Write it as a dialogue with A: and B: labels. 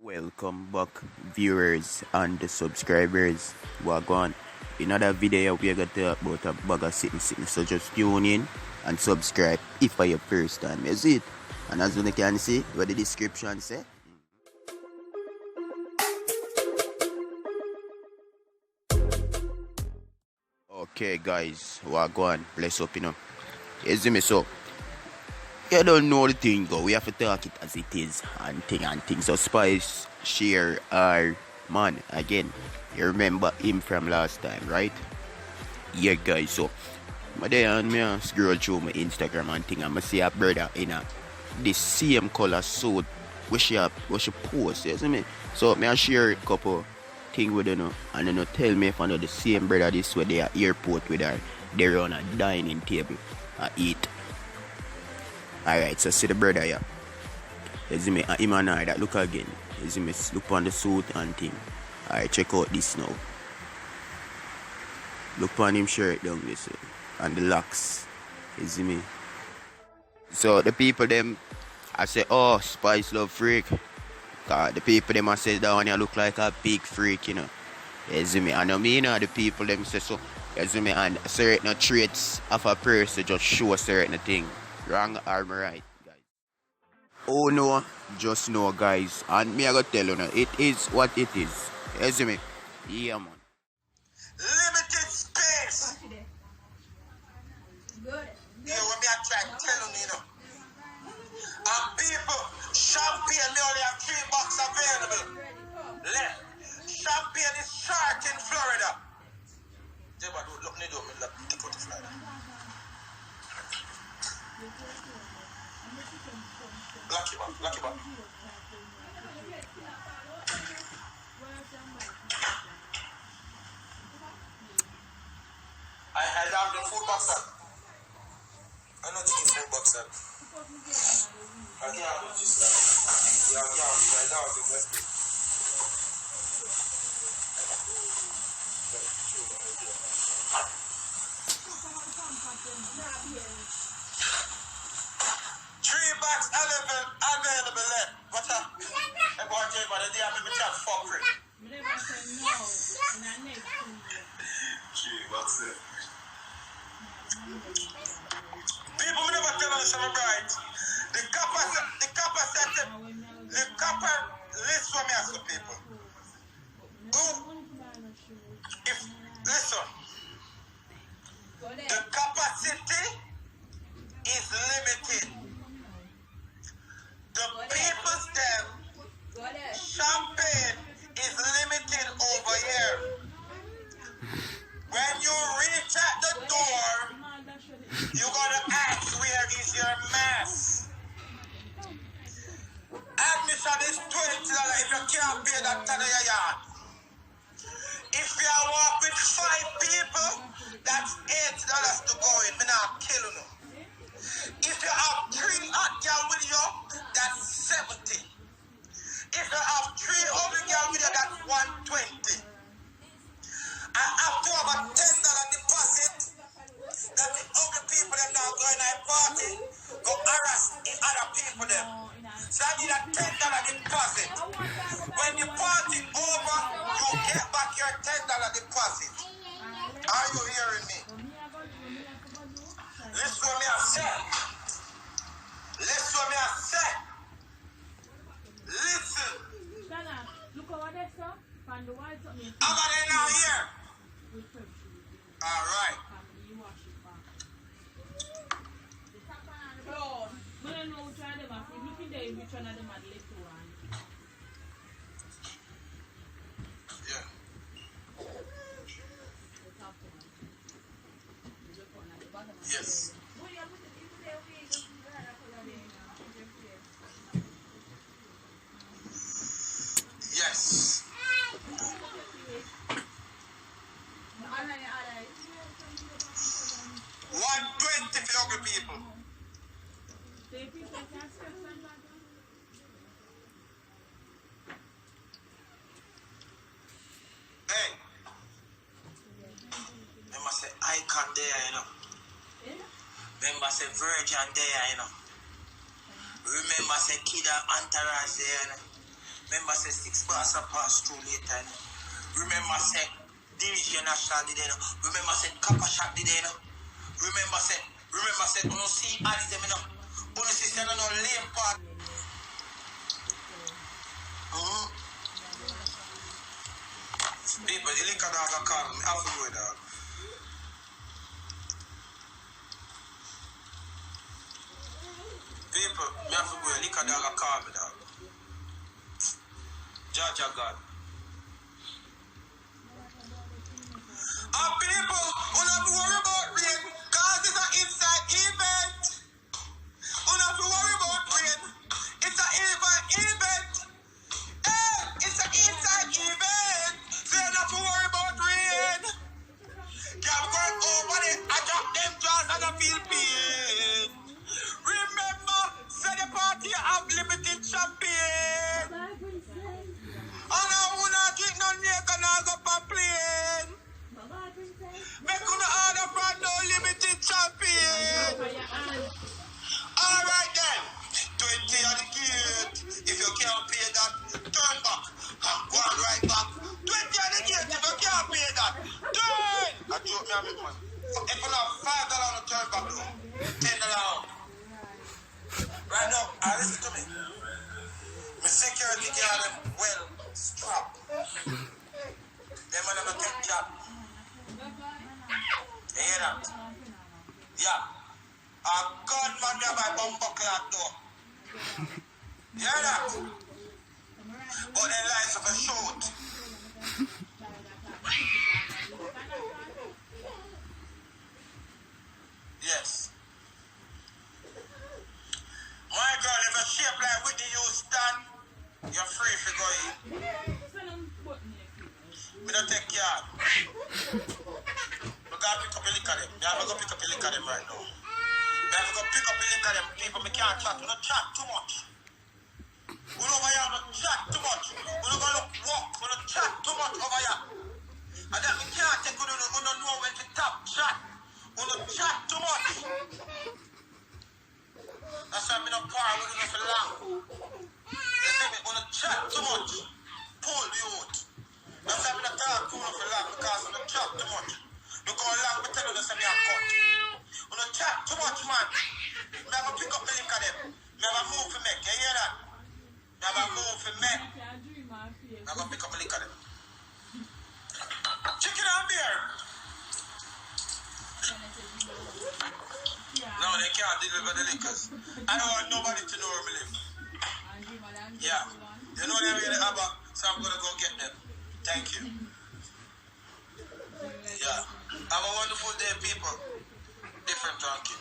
A: Welcome back, viewers and the subscribers. Wagwan. In another video, we are going to talk about a bag of sitting. So just tune in and subscribe if for your first time. Is it? And as you can see, what the description say. Okay, guys, Wagwan. Bless up, You see me? So, you don't know the thing, go. We have to talk it as it is and thing. So Spice share our man again. You remember him from last time, right? Yeah, guys. So my day and me scroll through my Instagram and thing, and I see a brother in the same color suit which she post. You see me? So me I share a couple thing with you, and tell me if I know the same brother this way they at airport with her. They're on a dining table and eat. Alright, so see the brother here. You see me, him and I that look again. You see me, look on the suit and thing. Alright, check out this now. Look on him shirt down this way. And the locks. You see me. So the people them, I say, oh, Spice love freak. Cause the people them I say that one you look like a big freak, You see me, I know me, the people them say so. You see me, and certain traits of a person just show certain thing. Wrong or right, guys? Oh no, just no, guys. And me I gotta tell you now, it is what it is. You see me? Yeah, man.
B: Limited space. Good. Yeah, what me I try to tell you, And people, champagne, me only have 3 boxes available. Left. Champagne is short in Florida. Look, me take out the Florida. Lucky back. I have the food box up. I know the food box up. I can't have it just now. Yeah, I can't have the rest. Three box available left. What's up? I'm going to tell you about the day I'm in the chat for free. Three box left. People will never tell us something right. The copper list for me as the people. Listen, the capacity is limited. The people's them champagne is limited over here. When you reach at the door, you gotta ask where is your mask. Admission is $20 if you can't pay that $10 a yard. If you walk with 5 people, that's $8 to go in. Me not killing you. If you have 3 hot girl with you, that's $70. If you have 3 other girl with you, that's $120. I have to have a $10 deposit. That the other people them now going to a party go harass the other people them. So I need a $10 deposit. When the party over, you get back your $10 deposit. Are you hearing me? Listen to me I say. Listen. How about they now here? All right. Yes. Yes. 120 for younger people. Hey. Remember say icon there, Remember say Virgin there, Remember say Kid and Entourage there, Remember say 6 bars are passed through later. Remember say DJ National did it. Remember say Kappa Shot did it. Remember say you don't see ads them enough. You don't see no lame part. People, the liquor dog are calling me. I have to go dog. People, me have to go. Liquor dog are calling me dog. Jaja God. And people, you don't have to worry about rain, cause it's an inside event. You don't have to worry about rain. It's an event. Hey, it's an inside event. So you don't have to worry about rain. I'm going over there, I drop them jaws and I feel pain. Remember, say the party have limited champagne. And I will not drink no neck and I go for plane. Make you order for no limited champagne. Alright then, 20 on the gate. If you can't pay that, turn back. Go on right back. 20 on the gate. If you can't pay that, turn. I joke me a bit, man. If you have $5 on the turn back, though, $10. Right now, listen to me. My security guard them well strapped. Them man have a take job. You hear that? Yeah. A gunman there by bumper clock door. You hear that? But their lights of a shoot. Yes. My girl, if you shape like Whitney Houston, you're free if you go in. We don't take care. We gotta pick up a lick of them. We have to go pick up a lick of them right now. We have to go pick up a lick of them. People, we can't chat. We don't chat too much. We don't over chat too much. We don't go walk. We don't chat too much over here. And that we can't take. We don't know when to tap chat. We don't chat too much. That's why I'm not power. We're going for long. You see me? We don't chat too much. Pull the youth. That's why I'm not talk too much for long because we don't chat too much. You go along, but tell you that's why I'm cut. We don't chat too much, man. We have to pick up the link of them. We have a move for make. You hear that? We have a move for make. We have to pick up the link of them. Chicken and beer. No, they can't deliver the liquors. I don't want nobody to know where we live. Yeah. You know they're really ABBA, so I'm going to go get them. Thank you. Yeah. Have a wonderful day, people. Different ranking.